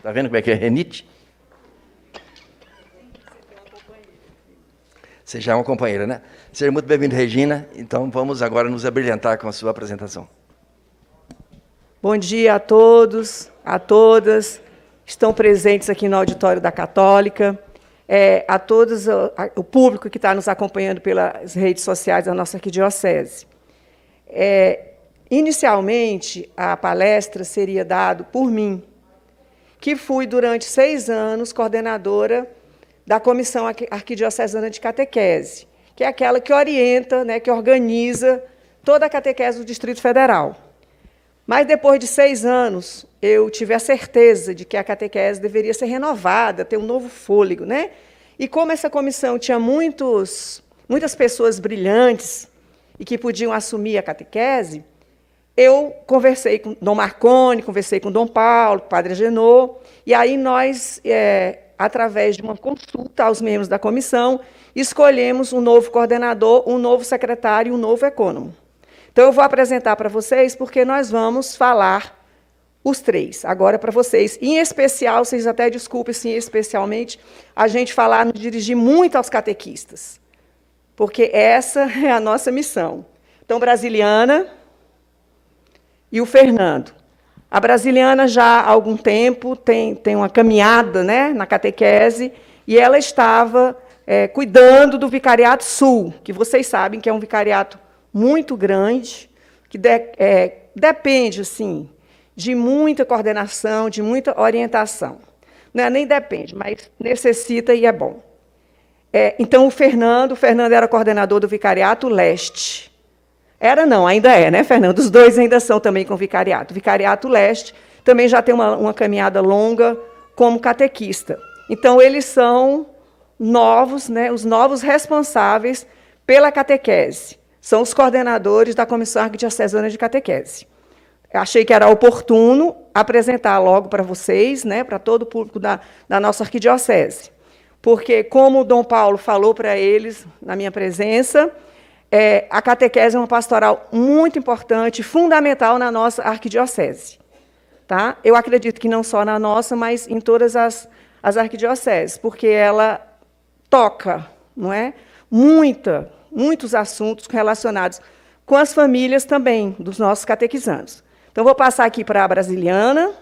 Tá vendo como é que é renite? Você já é uma companheira, né? Seja muito bem-vindo, Regina. Então, vamos agora nos abrilhantar com a sua apresentação. Bom dia a todos, a todas que estão presentes aqui no auditório da Católica, a todos o público que está nos acompanhando pelas redes sociais da nossa arquidiocese. Inicialmente, a palestra seria dada por mim, que fui, durante 6 anos, coordenadora da Comissão Arquidiocesana de Catequese, que é aquela que orienta, né, que organiza toda a catequese do Distrito Federal. Mas, depois de 6 anos, eu tive a certeza de que a catequese deveria ser renovada, ter um novo fôlego, né? E como essa comissão tinha muitas pessoas brilhantes e que podiam assumir a catequese, eu conversei com Dom Marconi, conversei com Dom Paulo, com o Padre Agenor, e aí nós, através de uma consulta aos membros da comissão, escolhemos um novo coordenador, um novo secretário e um novo ecônomo. Então, eu vou apresentar para vocês, porque nós vamos falar os 3, agora para vocês. Em especial, vocês até desculpem, sim, especialmente, a gente falar, nos dirigir muito aos catequistas, porque essa é a nossa missão. Então, Brasiliana e o Fernando. A Brasiliana, já há algum tempo, tem uma caminhada, né, na catequese, e ela estava cuidando do Vicariato Sul, que vocês sabem que é um vicariato muito grande, que depende, assim, de muita coordenação, de muita orientação. Não é, nem depende, mas necessita e é bom. Então, o Fernando era coordenador do Vicariato Leste. Era não, ainda é, né, Fernando? Os 2 ainda são também com o Vicariato. O Vicariato Leste também já tem uma caminhada longa como catequista. Então, eles são novos, né, os novos responsáveis pela catequese. São os coordenadores da Comissão Arquidiocesana de Catequese. Eu achei que era oportuno apresentar logo para vocês, né, para todo o público da nossa arquidiocese. Porque, como o Dom Paulo falou para eles, na minha presença, a catequese é uma pastoral muito importante, fundamental na nossa arquidiocese. Tá? Eu acredito que não só na nossa, mas em todas as arquidioceses, porque ela toca, não é, muitos assuntos relacionados com as famílias também, dos nossos catequizandos. Então, vou passar aqui para a Brasiliana,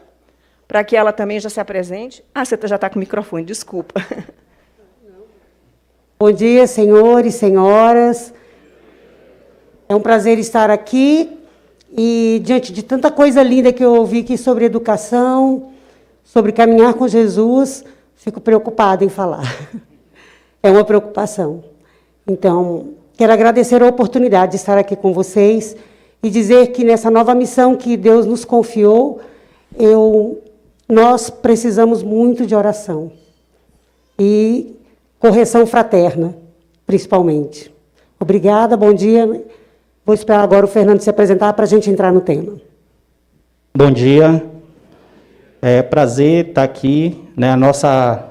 para que ela também já se apresente. Ah, você já está com o microfone, desculpa. Bom dia, senhores e senhoras. É um prazer estar aqui e, diante de tanta coisa linda que eu ouvi aqui sobre educação, sobre caminhar com Jesus, fico preocupada em falar. É uma preocupação. Então, quero agradecer a oportunidade de estar aqui com vocês e dizer que, nessa nova missão que Deus nos confiou, nós precisamos muito de oração e correção fraterna, principalmente. Obrigada, bom dia. Vou esperar agora o Fernando se apresentar para a gente entrar no tema. Bom dia. É prazer estar aqui, né, a nossa,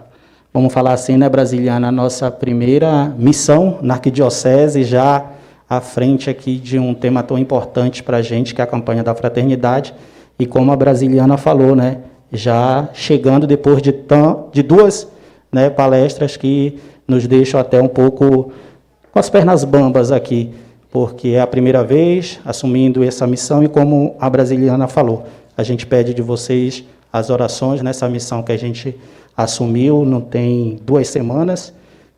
vamos falar assim, né, Brasiliana, a nossa primeira missão na arquidiocese, já à frente aqui de um tema tão importante para a gente, que é a campanha da fraternidade, e como a Brasiliana falou, né, já chegando depois de 2, né, palestras que nos deixam até um pouco com as pernas bambas aqui, porque é a primeira vez assumindo essa missão e, como a Brasiliana falou, a gente pede de vocês as orações nessa missão que a gente assumiu, não tem 2 semanas,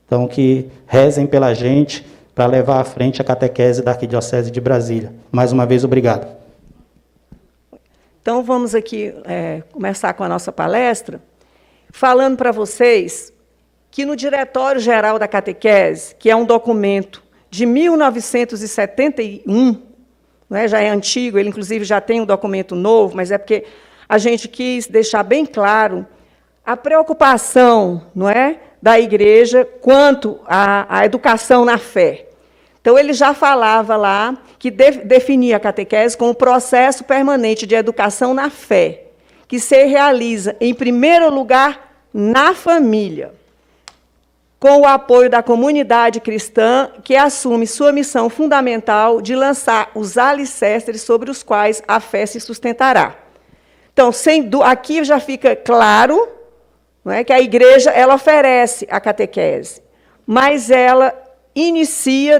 então que rezem pela gente para levar à frente a catequese da Arquidiocese de Brasília. Mais uma vez, obrigado. Então, vamos aqui começar com a nossa palestra, falando para vocês que no Diretório Geral da Catequese, que é um documento de 1971, né, já é antigo, ele inclusive já tem um documento novo, mas é porque a gente quis deixar bem claro a preocupação, não é, da Igreja quanto à educação na fé. Então, ele já falava lá que definia a catequese como processo permanente de educação na fé, que se realiza, em primeiro lugar, na família, com o apoio da comunidade cristã, que assume sua missão fundamental de lançar os alicerces sobre os quais a fé se sustentará. Então, aqui já fica claro, não é, que a igreja ela oferece a catequese, mas ela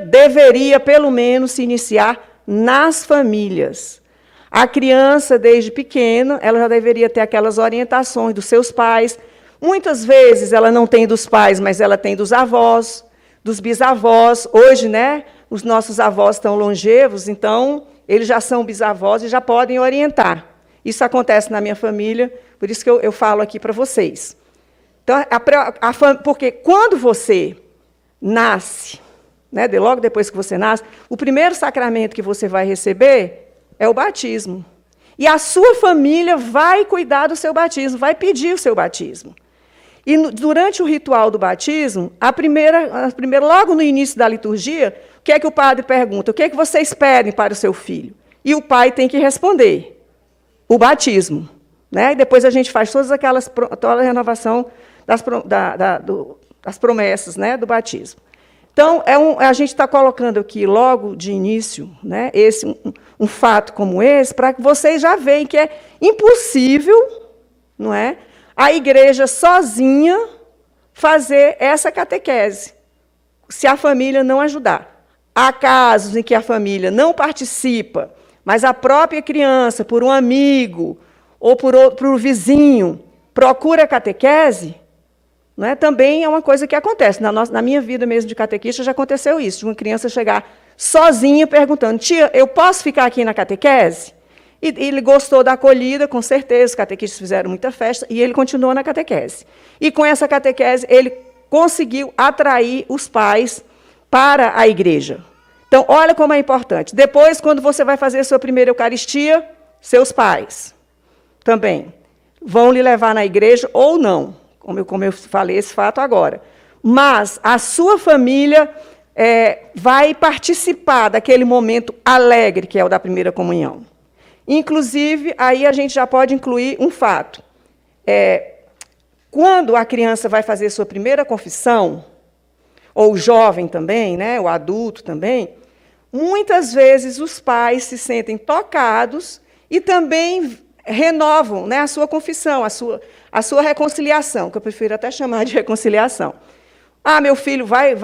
deveria pelo menos se iniciar nas famílias. A criança, desde pequena, ela já deveria ter aquelas orientações dos seus pais. Muitas vezes ela não tem dos pais, mas ela tem dos avós, dos bisavós. Hoje, né, os nossos avós estão longevos, então eles já são bisavós e já podem orientar. Isso acontece na minha família, por isso que eu falo aqui para vocês. Então, porque quando você nasce, né, logo depois que você nasce, o primeiro sacramento que você vai receber é o batismo. E a sua família vai cuidar do seu batismo, vai pedir o seu batismo. E durante o ritual do batismo, logo no início da liturgia, o que é que o padre pergunta? O que é que vocês pedem para o seu filho? E o pai tem que responder: o batismo. Né? E depois a gente faz toda a renovação das promessas, né, do batismo. Então, a gente está colocando aqui, logo de início, né, um fato como esse, para que vocês já vejam que é impossível, não é, a igreja sozinha fazer essa catequese, se a família não ajudar. Há casos em que a família não participa, mas a própria criança, por um amigo ou por o vizinho, procura a catequese, não é? Também é uma coisa que acontece. Na minha vida mesmo de catequista já aconteceu isso, de uma criança chegar sozinha perguntando: tia, eu posso ficar aqui na catequese? E ele gostou da acolhida, com certeza, os catequistas fizeram muita festa, e ele continuou na catequese. E com essa catequese, ele conseguiu atrair os pais para a igreja. Então, olha como é importante. Depois, quando você vai fazer a sua primeira Eucaristia, seus pais também vão lhe levar na igreja ou não, como eu falei esse fato agora. Mas a sua família vai participar daquele momento alegre, que é o da primeira comunhão. Inclusive, aí a gente já pode incluir um fato. Quando a criança vai fazer sua primeira confissão, ou o jovem também, né, o adulto também, muitas vezes os pais se sentem tocados e também renovam, né, a sua confissão, a sua reconciliação, que eu prefiro até chamar de reconciliação. Ah, meu filho vai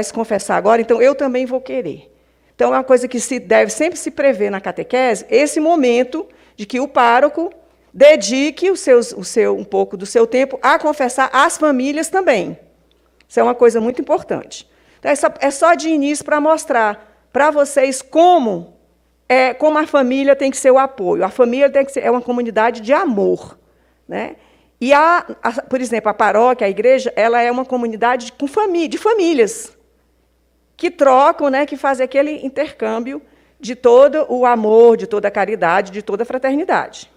se confessar agora, então eu também vou querer. Então, é uma coisa que se deve sempre se prever na catequese, esse momento de que o pároco dedique um pouco do seu tempo a confessar as famílias também. Isso é uma coisa muito importante. Então, é só de início para mostrar para vocês como a família tem que ser o apoio. A família tem que ser uma comunidade de amor. Né? E, por exemplo, a paróquia, a igreja, ela é uma comunidade de famílias que trocam, né, que fazem aquele intercâmbio de todo o amor, de toda a caridade, de toda a fraternidade.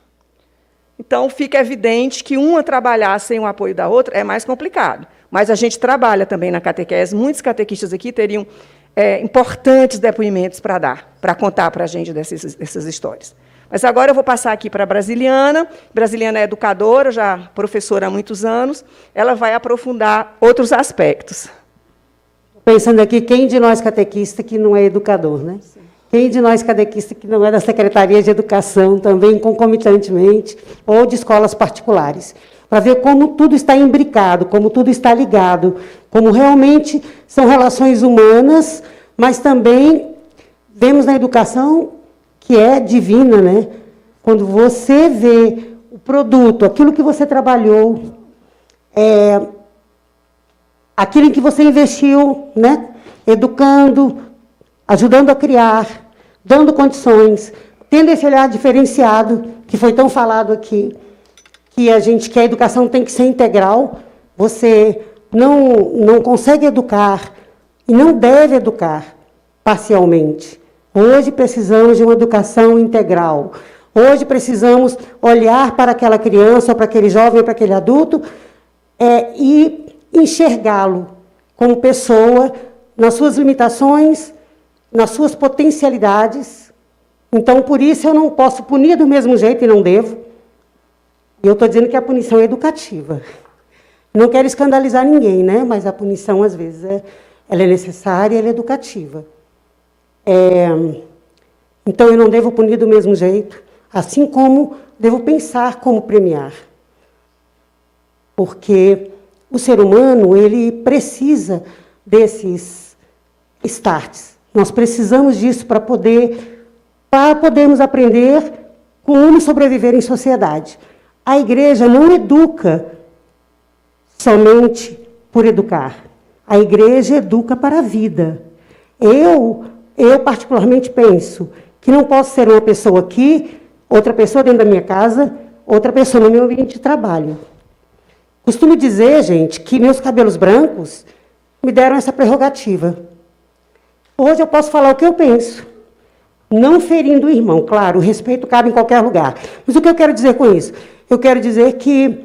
Então, fica evidente que uma trabalhar sem o apoio da outra é mais complicado. Mas a gente trabalha também na catequese. Muitos catequistas aqui teriam importantes depoimentos para dar, para contar para a gente dessas histórias. Mas agora eu vou passar aqui para a Brasiliana. Brasiliana é educadora, já professora há muitos anos. Ela vai aprofundar outros aspectos. Pensando aqui, quem de nós catequista que não é educador, né? Sim. Quem de nós catequista que não é da Secretaria de Educação, também concomitantemente, ou de escolas particulares, para ver como tudo está imbricado, como tudo está ligado, como realmente são relações humanas, mas também vemos na educação que é divina, né? Quando você vê o produto, aquilo que você trabalhou, aquilo em que você investiu, né? Educando, ajudando a criar, dando condições, tendo esse olhar diferenciado, que foi tão falado aqui, que a educação tem que ser integral. Você não consegue educar e não deve educar parcialmente. Hoje precisamos de uma educação integral. Hoje precisamos olhar para aquela criança, ou para aquele jovem, ou para aquele adulto, e enxergá-lo como pessoa, nas suas limitações, nas suas potencialidades. Então, por isso, eu não posso punir do mesmo jeito, e não devo. E eu estou dizendo que a punição é educativa. Não quero escandalizar ninguém, né? Mas a punição, às vezes, ela é necessária, ela é educativa. Então, eu não devo punir do mesmo jeito. assim como devo pensar como premiar. Porque o ser humano, ele precisa desses starts. Nós precisamos disso para podermos aprender como sobreviver em sociedade. A igreja não educa somente por educar. A igreja educa para a vida. Eu particularmente penso que não posso ser uma pessoa aqui, outra pessoa dentro da minha casa, outra pessoa no meu ambiente de trabalho. Costumo dizer, gente, que meus cabelos brancos me deram essa prerrogativa. Hoje eu posso falar o que eu penso, não ferindo o irmão. Claro, o respeito cabe em qualquer lugar. Mas o que eu quero dizer com isso? Eu quero dizer que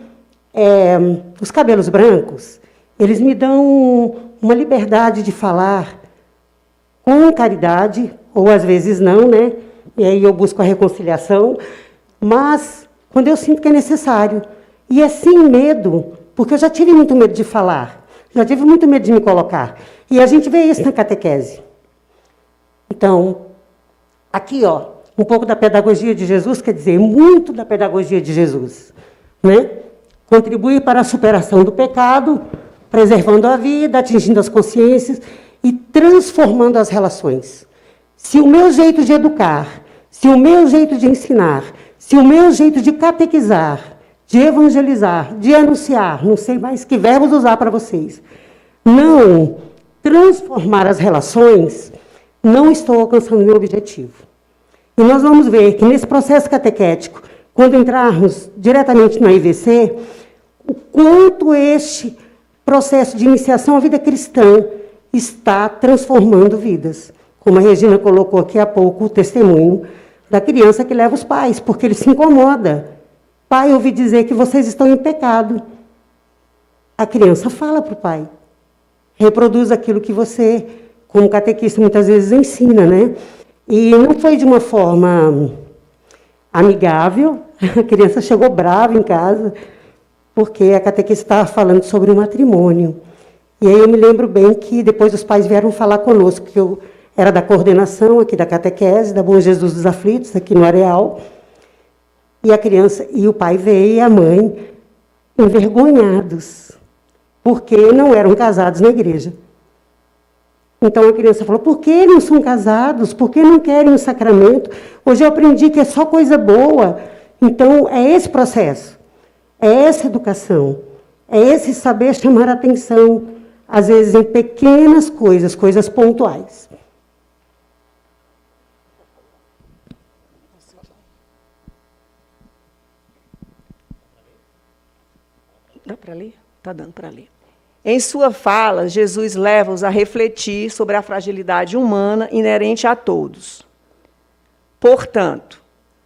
os cabelos brancos, eles me dão uma liberdade de falar com caridade, ou às vezes não, né? E aí eu busco a reconciliação, mas quando eu sinto que é necessário. E é sem medo, porque eu já tive muito medo de falar, já tive muito medo de me colocar. E a gente vê isso na catequese. Então, aqui, ó, um pouco da pedagogia de Jesus, quer dizer, muito da pedagogia de Jesus, né? Contribuir para a superação do pecado, preservando a vida, atingindo as consciências e transformando as relações. Se o meu jeito de educar, se o meu jeito de ensinar, se o meu jeito de catequizar, de evangelizar, de anunciar, não sei mais que verbos usar para vocês, não transformar as relações, não estou alcançando o meu objetivo. E nós vamos ver que nesse processo catequético, quando entrarmos diretamente na IVC, o quanto este processo de iniciação à vida cristã está transformando vidas. Como a Regina colocou aqui há pouco o testemunho da criança que leva os pais, porque ele se incomoda. Pai, eu ouvi dizer que vocês estão em pecado. A criança fala para o pai. Reproduz aquilo que você, como catequista, muitas vezes ensina, né? E não foi de uma forma amigável. A criança chegou brava em casa, porque a catequista estava falando sobre o matrimônio. E aí eu me lembro bem que depois os pais vieram falar conosco, que eu era da coordenação aqui da catequese, da Bom Jesus dos Aflitos, aqui no Areal. E a criança, e o pai veio e a mãe, envergonhados, porque não eram casados na igreja. Então a criança falou, por que não são casados? Por que não querem o sacramento? Hoje eu aprendi que é só coisa boa. Então é esse processo, é essa educação, é esse saber chamar a atenção, às vezes em pequenas coisas, coisas pontuais. Dá para ler? Está dando para ler. Em sua fala, Jesus leva-os a refletir sobre a fragilidade humana inerente a todos. Portanto,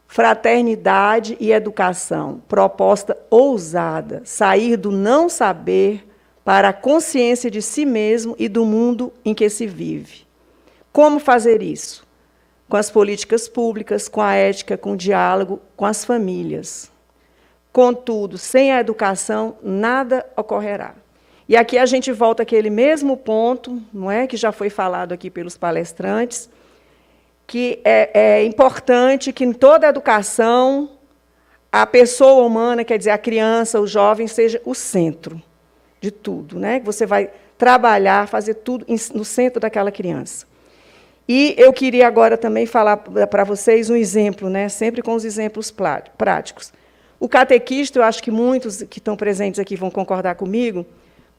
fraternidade e educação, proposta ousada, sair do não saber para a consciência de si mesmo e do mundo em que se vive. Como fazer isso? Com as políticas públicas, com a ética, com o diálogo, com as famílias. Contudo, sem a educação, nada ocorrerá. E aqui a gente volta àquele mesmo ponto, não é, que já foi falado aqui pelos palestrantes, que é importante que em toda a educação a pessoa humana, quer dizer, a criança, o jovem, seja o centro de tudo, né? Que você vai trabalhar, fazer tudo no centro daquela criança. E eu queria agora também falar para vocês um exemplo, né? Sempre com os exemplos práticos. O catequista, eu acho que muitos que estão presentes aqui vão concordar comigo,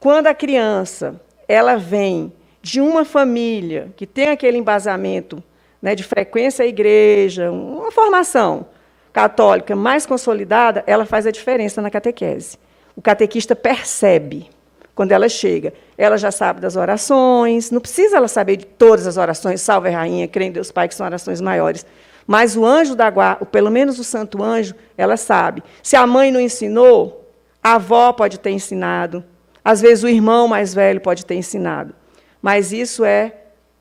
quando a criança ela vem de uma família que tem aquele embasamento, né, de frequência à igreja, uma formação católica mais consolidada, ela faz a diferença na catequese. O catequista percebe, quando ela chega, ela já sabe das orações, não precisa ela saber de todas as orações, salve a rainha, crê em Deus Pai, que são orações maiores, mas o anjo da guarda, pelo menos o santo anjo, ela sabe. Se a mãe não ensinou, a avó pode ter ensinado, às vezes o irmão mais velho pode ter ensinado. Mas isso é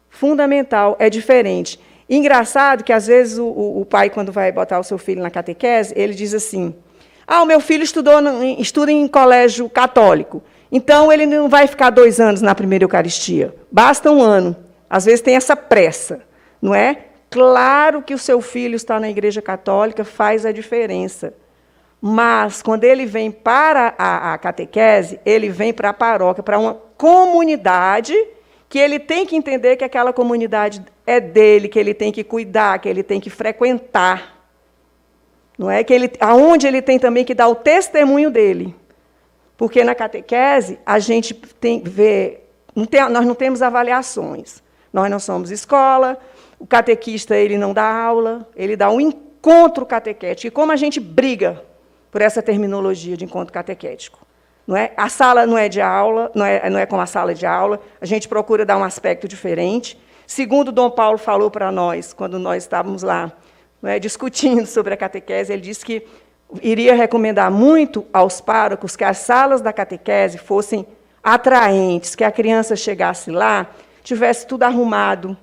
fundamental, é diferente. Engraçado que, às vezes, o pai, quando vai botar o seu filho na catequese, ele diz assim, o meu filho estuda em colégio católico, então ele não vai ficar 2 anos na primeira Eucaristia, basta 1 ano. Às vezes tem essa pressa, não é? Claro que o seu filho está na Igreja Católica faz a diferença. Mas, quando ele vem para a catequese, ele vem para a paróquia, para uma comunidade, que ele tem que entender que aquela comunidade é dele, que ele tem que cuidar, que ele tem que frequentar. Não é? Aonde ele tem também que dar o testemunho dele. Porque na catequese, a gente nós não temos avaliações. Nós não somos escola, o catequista ele não dá aula, ele dá um encontro catequético. E como a gente briga por essa terminologia de encontro catequético. Não é? A sala não é de aula, não é como a sala de aula, a gente procura dar um aspecto diferente. Segundo Dom Paulo falou para nós, quando nós estávamos lá, não é, discutindo sobre a catequese, ele disse que iria recomendar muito aos párocos que as salas da catequese fossem atraentes, que a criança chegasse lá, tivesse tudo arrumado,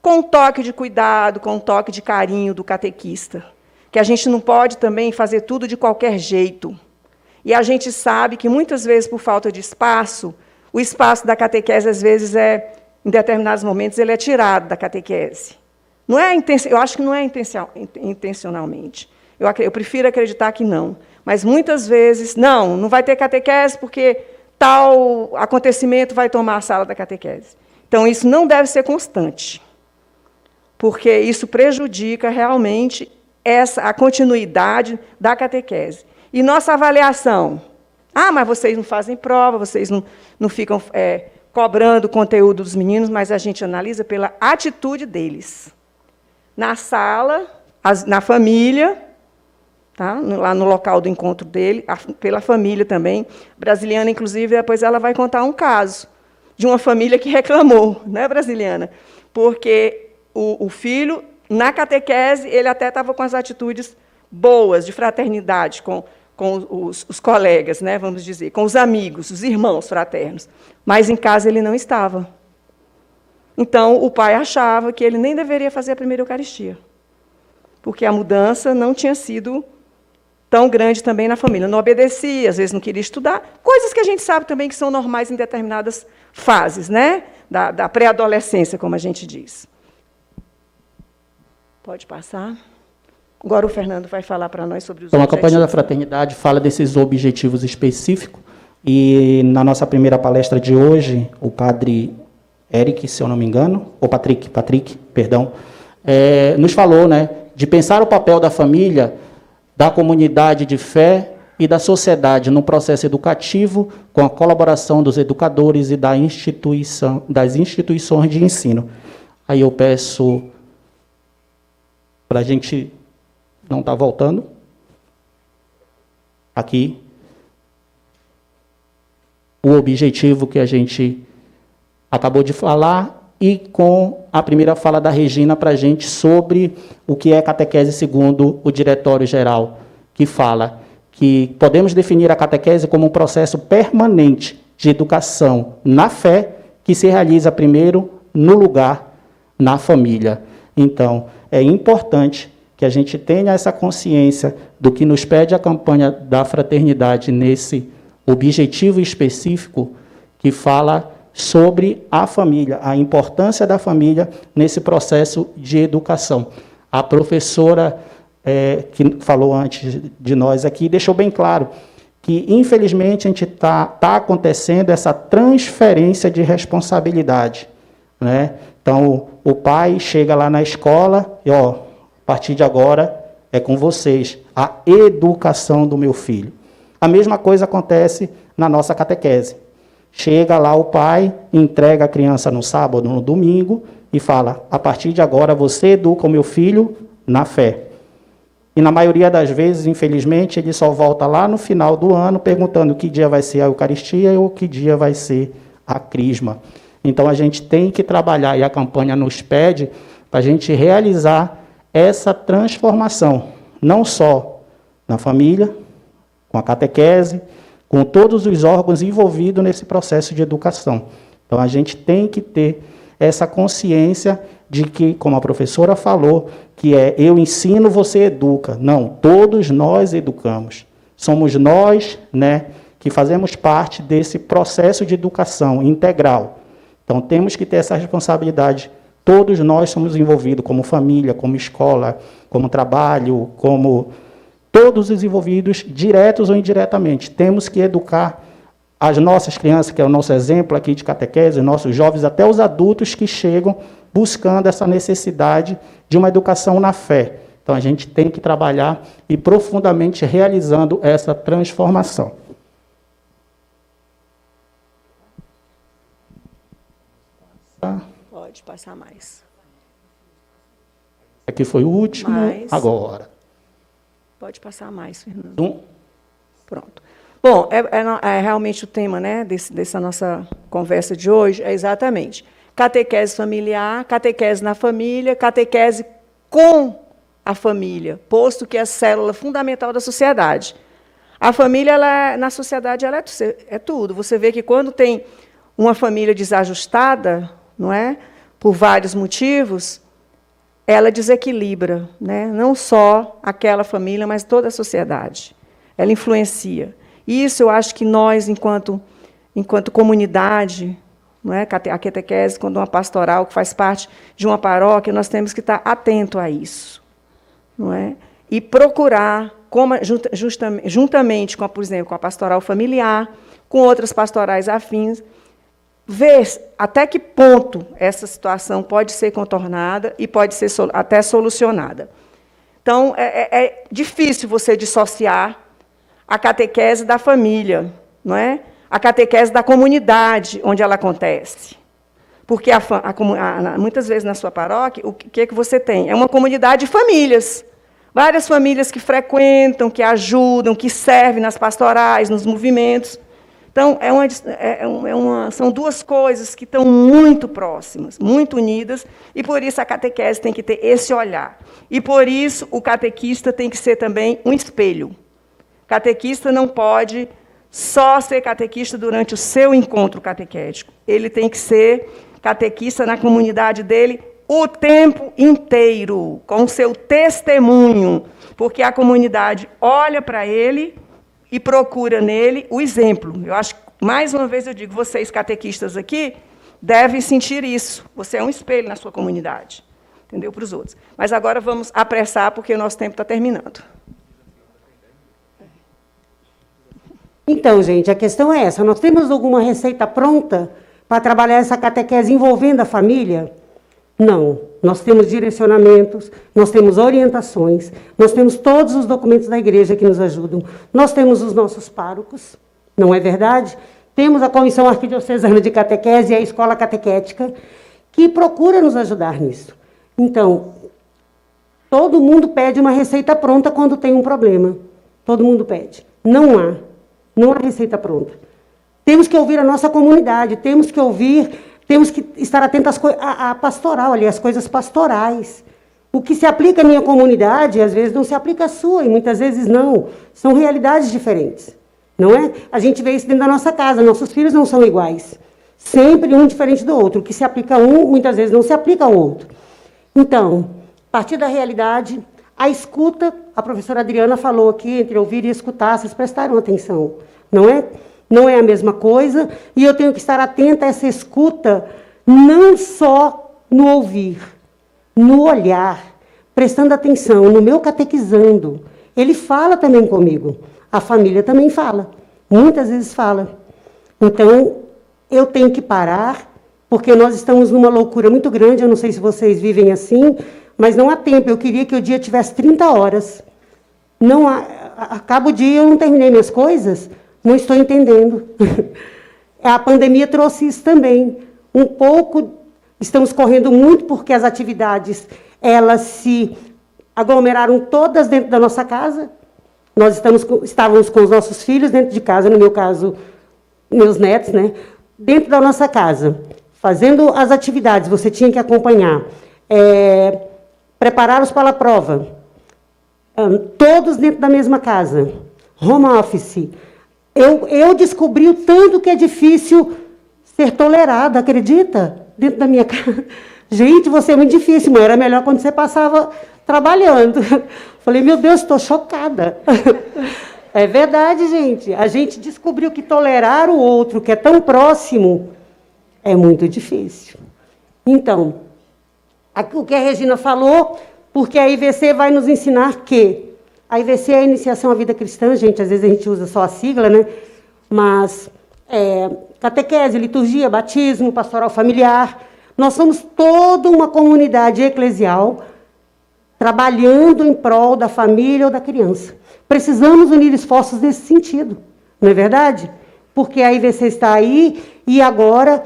com um toque de cuidado, com um toque de carinho do catequista. Que a gente não pode também fazer tudo de qualquer jeito. E a gente sabe que, muitas vezes, por falta de espaço, o espaço da catequese, às vezes, em determinados momentos, ele é tirado da catequese. Eu acho que não é intencionalmente. Eu prefiro acreditar que não. Mas, muitas vezes, não vai ter catequese porque tal acontecimento vai tomar a sala da catequese. Então, isso não deve ser constante, porque isso prejudica realmente a continuidade da catequese. E nossa avaliação? Mas vocês não fazem prova, vocês não ficam cobrando o conteúdo dos meninos, mas a gente analisa pela atitude deles. Na sala, na família, tá? Lá no local do encontro dele, pela família também. Brasiliana, inclusive, depois ela vai contar um caso de uma família que reclamou, né, Brasiliana? Porque o filho, na catequese, ele até estava com as atitudes boas, de fraternidade com os colegas, né, vamos dizer, com os amigos, os irmãos fraternos. Mas, em casa, ele não estava. Então, o pai achava que ele nem deveria fazer a primeira Eucaristia, porque a mudança não tinha sido tão grande também na família. Não obedecia, às vezes não queria estudar, coisas que a gente sabe também que são normais em determinadas fases, né, da pré-adolescência, como a gente diz. Pode passar. Agora o Fernando vai falar para nós sobre os objetivos. A campanha da fraternidade fala desses objetivos específicos, e na nossa primeira palestra de hoje, o padre Eric, se eu não me engano, ou Patrick, perdão, nos falou, né, de pensar o papel da família, da comunidade de fé e da sociedade no processo educativo, com a colaboração dos educadores e das instituições de ensino. Aí eu peço para a gente não estar voltando aqui o objetivo que a gente acabou de falar, e com a primeira fala da Regina para a gente sobre o que é catequese segundo o Diretório-Geral, que fala que podemos definir a catequese como um processo permanente de educação na fé, que se realiza primeiro no lugar, na família. Então, é importante que a gente tenha essa consciência do que nos pede a campanha da fraternidade nesse objetivo específico, que fala sobre a família, a importância da família nesse processo de educação. A professora que falou antes de nós aqui deixou bem claro que, infelizmente, a gente tá acontecendo essa transferência de responsabilidade, né? Então, o pai chega lá na escola e, a partir de agora é com vocês, a educação do meu filho. A mesma coisa acontece na nossa catequese. Chega lá o pai, entrega a criança no sábado, no domingo, e fala, a partir de agora você educa o meu filho na fé. E na maioria das vezes, infelizmente, ele só volta lá no final do ano perguntando que dia vai ser a Eucaristia ou que dia vai ser a Crisma. Então, a gente tem que trabalhar, e a campanha nos pede, para a gente realizar essa transformação, não só na família, com a catequese, com todos os órgãos envolvidos nesse processo de educação. Então, a gente tem que ter essa consciência de que, como a professora falou, que eu ensino, você educa. Não, todos nós educamos. Somos nós, né, que fazemos parte desse processo de educação integral. Então, temos que ter essa responsabilidade Todos nós somos envolvidos, como família, como escola, como trabalho, como todos os envolvidos, diretos ou indiretamente. Temos que educar as nossas crianças, que é o nosso exemplo aqui de catequese, os nossos jovens, até os adultos que chegam buscando essa necessidade de uma educação na fé. Então, a gente tem que trabalhar e profundamente realizando essa transformação. Pode passar mais. Aqui foi o último, Mais. agora. Pode passar mais, Fernando. Pronto. Bom, é realmente o tema, né, dessa nossa conversa de hoje, é exatamente catequese familiar, catequese na família, catequese com a família, posto que é a célula fundamental da sociedade. A família, na sociedade, ela é tudo. Você vê que quando tem uma família desajustada, não é, por vários motivos, ela desequilibra, né, não só aquela família, mas toda a sociedade. Ela influencia. Isso eu acho que nós, enquanto comunidade, não é, a catequese, quando uma pastoral que faz parte de uma paróquia, nós temos que estar atento a isso, não é? E procurar, juntamente com, por exemplo, com a pastoral familiar, com outras pastorais afins, ver até que ponto essa situação pode ser contornada e pode ser até solucionada. Então, é difícil você dissociar a catequese da família, não é? A catequese da comunidade onde ela acontece. Porque muitas vezes na sua paróquia, o que é que você tem? É uma comunidade de famílias. Várias famílias que frequentam, que ajudam, que servem nas pastorais, nos movimentos. Então, são duas coisas que estão muito próximas, muito unidas, e por isso a catequese tem que ter esse olhar. E por isso o catequista tem que ser também um espelho. Catequista não pode só ser catequista durante o seu encontro catequético. Ele tem que ser catequista na comunidade dele o tempo inteiro, com o seu testemunho, porque a comunidade olha para ele e procura nele o exemplo. Eu acho, mais uma vez eu digo, vocês catequistas aqui devem sentir isso. Você é um espelho na sua comunidade, entendeu? Para os outros. Mas agora vamos apressar, porque o nosso tempo está terminando. Então, gente, a questão é essa. Nós temos alguma receita pronta para trabalhar essa catequese envolvendo a família? Não. Nós temos direcionamentos, nós temos orientações, nós temos todos os documentos da igreja que nos ajudam. Nós temos os nossos párocos, não é verdade? Temos a Comissão Arquidiocesana de Catequese e a Escola Catequética, que procura nos ajudar nisso. Então, todo mundo pede uma receita pronta quando tem um problema. Todo mundo pede. Não há receita pronta. Temos que ouvir a nossa comunidade, temos que estar atentos à pastoral, ali, às coisas pastorais. O que se aplica à minha comunidade, às vezes não se aplica à sua, e muitas vezes não. São realidades diferentes. Não é? A gente vê isso dentro da nossa casa, nossos filhos não são iguais. Sempre um diferente do outro. O que se aplica a um, muitas vezes não se aplica ao outro. Então, a partir da realidade, a escuta, a professora Adriana falou aqui, entre ouvir e escutar, vocês prestaram atenção, não é? Não é a mesma coisa, e eu tenho que estar atenta a essa escuta, não só no ouvir, no olhar, prestando atenção, no meu catequizando. Ele fala também comigo, a família também fala, muitas vezes fala. Então, eu tenho que parar, porque nós estamos numa loucura muito grande, eu não sei se vocês vivem assim, mas não há tempo, eu queria que o dia tivesse 30 horas. Não há, acaba o dia, eu não terminei minhas coisas, não estou entendendo. A pandemia trouxe isso também. Um pouco, estamos correndo muito, porque as atividades, elas se aglomeraram todas dentro da nossa casa. Nós estávamos com os nossos filhos dentro de casa, no meu caso, meus netos, né? Dentro da nossa casa, fazendo as atividades, você tinha que acompanhar. Preparar-os para a prova. Todos dentro da mesma casa. Home office. Eu descobri o tanto que é difícil ser tolerado, acredita? Dentro da minha casa. Gente, você é muito difícil, mãe. Era melhor quando você passava trabalhando. Falei, meu Deus, estou chocada. É verdade, gente. A gente descobriu que tolerar o outro, que é tão próximo, é muito difícil. Então, o que a Regina falou, porque a IVC vai nos ensinar que a IVC é a Iniciação à Vida Cristã, gente, às vezes a gente usa só a sigla, né? Mas catequese, liturgia, batismo, pastoral familiar. Nós somos toda uma comunidade eclesial trabalhando em prol da família ou da criança. Precisamos unir esforços nesse sentido, não é verdade? Porque a IVC está aí e agora,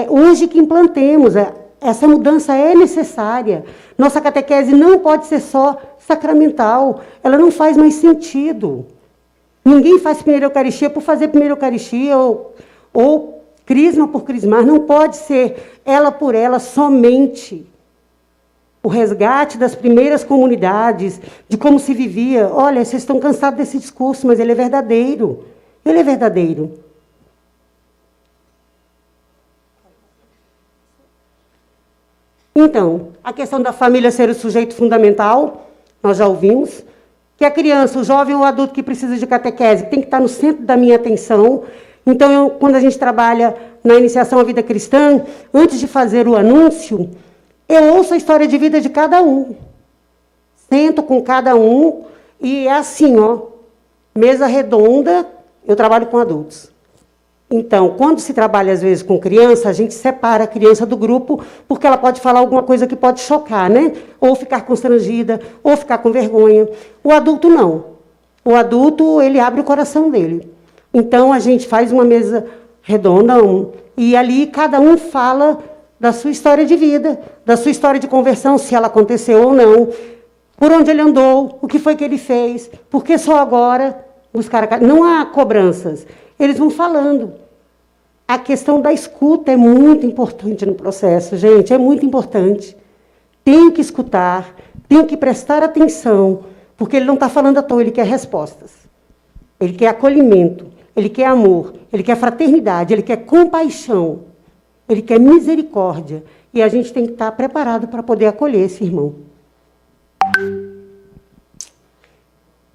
hoje que implantemos, essa mudança é necessária. Nossa catequese não pode ser só sacramental, ela não faz mais sentido. Ninguém faz primeira Eucaristia por fazer primeira Eucaristia ou crisma por crismar, não pode ser ela por ela somente. O resgate das primeiras comunidades, de como se vivia. Olha, vocês estão cansados desse discurso, mas ele é verdadeiro. Ele é verdadeiro. Então, a questão da família ser o sujeito fundamental, nós já ouvimos, que a criança, o jovem ou o adulto que precisa de catequese tem que estar no centro da minha atenção. Então, quando a gente trabalha na iniciação à vida cristã, antes de fazer o anúncio, eu ouço a história de vida de cada um. Sento com cada um e é assim, ó, mesa redonda, eu trabalho com adultos. Então, quando se trabalha, às vezes, com criança, a gente separa a criança do grupo, porque ela pode falar alguma coisa que pode chocar, né? Ou ficar constrangida, ou ficar com vergonha. O adulto, não. O adulto, ele abre o coração dele. Então, a gente faz uma mesa redonda, e ali cada um fala da sua história de vida, da sua história de conversão, se ela aconteceu ou não, por onde ele andou, o que foi que ele fez, por que só agora buscar... Não há cobranças. Eles vão falando. A questão da escuta é muito importante no processo, gente, é muito importante. Tenho que escutar, tenho que prestar atenção, porque ele não está falando à toa, ele quer respostas. Ele quer acolhimento, ele quer amor, ele quer fraternidade, ele quer compaixão, ele quer misericórdia. E a gente tem que estar preparado para poder acolher esse irmão.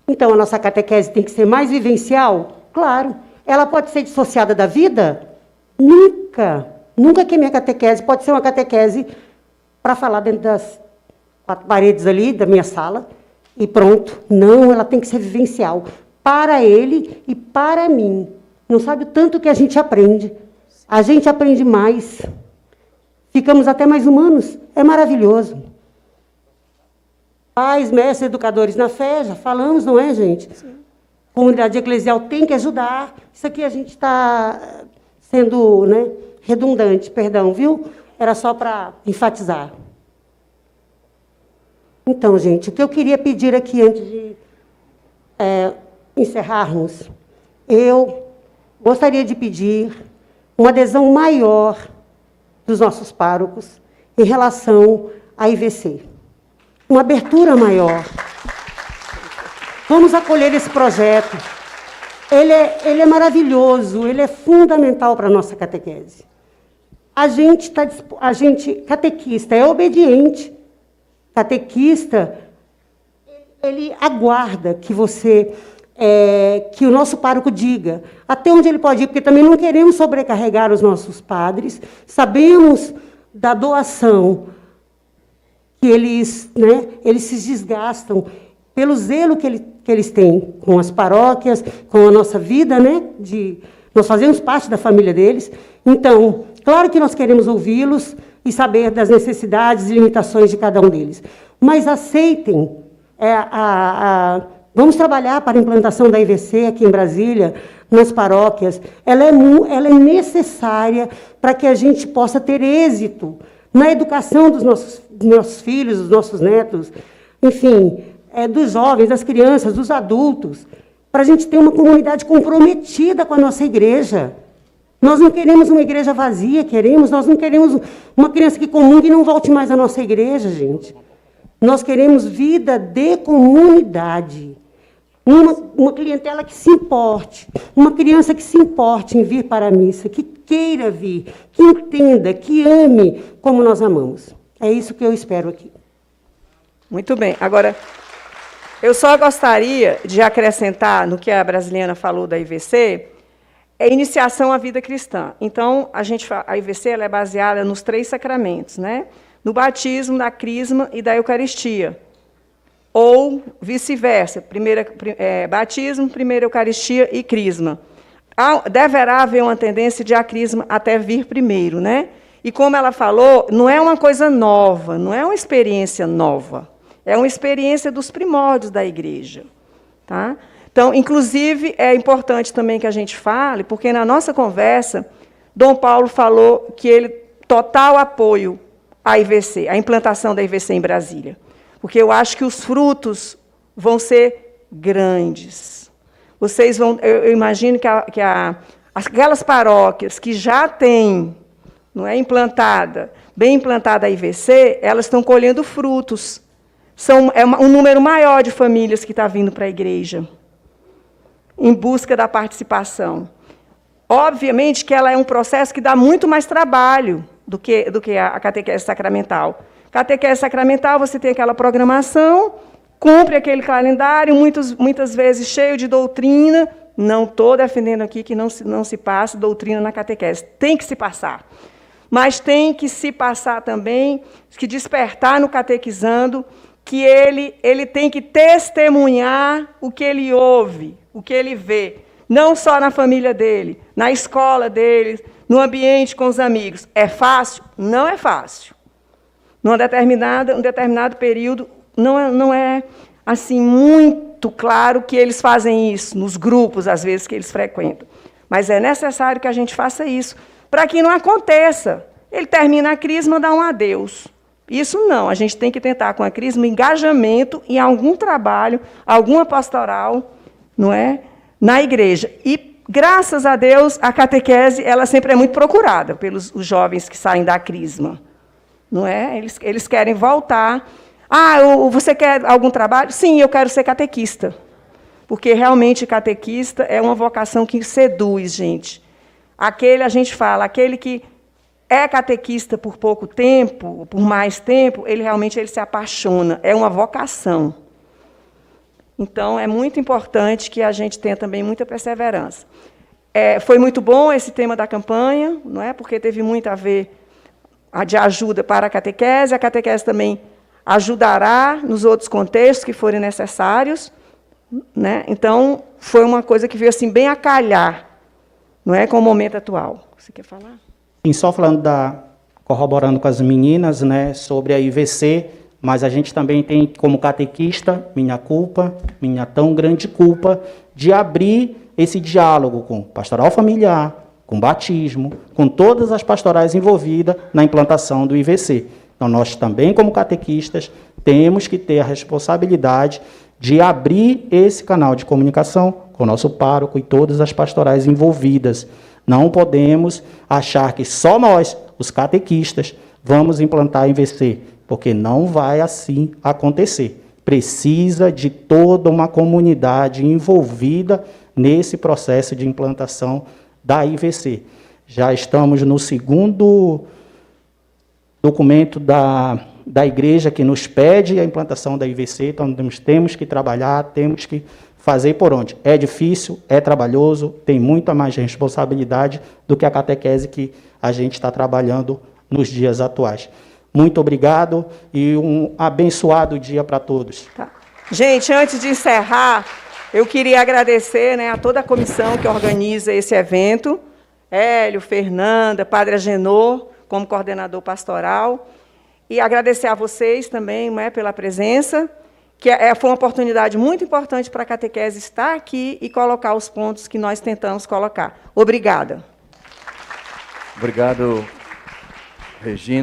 Então, a nossa catequese tem que ser mais vivencial? Claro. Ela pode ser dissociada da vida? Nunca. Nunca que a minha catequese pode ser uma catequese para falar dentro das 4 paredes ali da minha sala e pronto. Não, ela tem que ser vivencial. Para ele e para mim. Não sabe o tanto que a gente aprende. A gente aprende mais. Ficamos até mais humanos. É maravilhoso. Pais, mestres, educadores na fé, já falamos, não é, gente? Sim. Comunidade eclesial tem que ajudar. Isso aqui a gente está sendo, né, redundante, perdão, viu? Era só para enfatizar. Então, gente, o que eu queria pedir aqui, antes de encerrarmos, eu gostaria de pedir uma adesão maior dos nossos párocos em relação à IVC. Uma abertura maior. Vamos acolher esse projeto. Ele é maravilhoso, ele é fundamental para a nossa catequese. A gente, catequista, é obediente. Catequista, ele aguarda que que o nosso pároco diga até onde ele pode ir, porque também não queremos sobrecarregar os nossos padres. Sabemos da doação que eles se desgastam pelo zelo que eles têm com as paróquias, com a nossa vida, né? Nós fazemos parte da família deles. Então, claro que nós queremos ouvi-los e saber das necessidades e limitações de cada um deles. Mas aceitem, vamos trabalhar para a implantação da IVC aqui em Brasília, nas paróquias. Ela é necessária para que a gente possa ter êxito na educação dos nossos filhos, dos nossos netos, enfim, dos jovens, das crianças, dos adultos, para a gente ter uma comunidade comprometida com a nossa igreja. Nós não queremos uma igreja vazia, nós não queremos uma criança que comungue e não volte mais à nossa igreja, gente. Nós queremos vida de comunidade. Uma clientela que se importe, uma criança que se importe em vir para a missa, que queira vir, que entenda, que ame como nós amamos. É isso que eu espero aqui. Muito bem. Agora, eu só gostaria de acrescentar no que a Brasiliana falou da IVC, iniciação à vida cristã. Então, a IVC ela é baseada nos 3 sacramentos, né? no batismo, na crisma e da Eucaristia. Ou vice-versa, batismo, primeira Eucaristia e crisma. Deverá haver uma tendência de a crisma até vir primeiro, né? E como ela falou, não é uma coisa nova, não é uma experiência nova, é uma experiência dos primórdios da igreja. Tá? Então, inclusive, é importante também que a gente fale, porque na nossa conversa, Dom Paulo falou que ele total apoio à IVC, à implantação da IVC em Brasília. Porque eu acho que os frutos vão ser grandes. Vocês vão, eu imagino que aquelas paróquias que já têm, não é, bem implantada a IVC, elas estão colhendo frutos. É um número maior de famílias que está vindo para a igreja, em busca da participação. Obviamente que ela é um processo que dá muito mais trabalho do que a catequese sacramental. Catequese sacramental, você tem aquela programação, cumpre aquele calendário, muitas vezes cheio de doutrina. Não estou defendendo aqui que não se passe doutrina na catequese. Tem que se passar. Mas tem que se passar também, que despertar no catequizando, que ele tem que testemunhar o que ele ouve, o que ele vê. Não só na família dele, na escola dele, no ambiente com os amigos. É fácil? Não é fácil. Um determinado período, não é assim, muito claro que eles fazem isso, nos grupos, às vezes, que eles frequentam. Mas é necessário que a gente faça isso, para que não aconteça. Ele termina a crisma, dá um adeus. Isso não, a gente tem que tentar com a crisma engajamento em algum trabalho, alguma pastoral, não é, na igreja. E, graças a Deus, a catequese ela sempre é muito procurada pelos os jovens que saem da crisma. Não é? Eles querem voltar. Você quer algum trabalho? Sim, eu quero ser catequista. Porque, realmente, catequista é uma vocação que seduz, gente. A gente fala, aquele que é catequista por pouco tempo, por mais tempo, ele se apaixona. É uma vocação. Então, é muito importante que a gente tenha também muita perseverança. Foi muito bom esse tema da campanha, não é? Porque teve muito a ver de ajuda para a catequese também ajudará nos outros contextos que forem necessários, né? Então, foi uma coisa que veio assim, bem a calhar, não é, com o momento atual. Você quer falar? Sim, só falando corroborando com as meninas, né, sobre a IVC, mas a gente também tem, como catequista, minha tão grande culpa, de abrir esse diálogo com pastoral familiar, com batismo, com todas as pastorais envolvidas na implantação do IVC. Então, nós também, como catequistas, temos que ter a responsabilidade de abrir esse canal de comunicação com o nosso pároco e todas as pastorais envolvidas. Não podemos achar que só nós, os catequistas, vamos implantar a IVC, porque não vai assim acontecer. Precisa de toda uma comunidade envolvida nesse processo de implantação da IVC. Já estamos no segundo documento da igreja que nos pede a implantação da IVC, então nós temos que trabalhar, temos que fazer por onde. É difícil, é trabalhoso, tem muita mais responsabilidade do que a catequese que a gente está trabalhando nos dias atuais. Muito obrigado e um abençoado dia para todos. Tá. Gente, antes de encerrar, eu queria agradecer, né, a toda a comissão que organiza esse evento, Hélio, Fernanda, Padre Agenor, como coordenador pastoral, e agradecer a vocês também, né, pela presença, que foi uma oportunidade muito importante para a catequese estar aqui e colocar os pontos que nós tentamos colocar. Obrigada. Obrigado, Regina.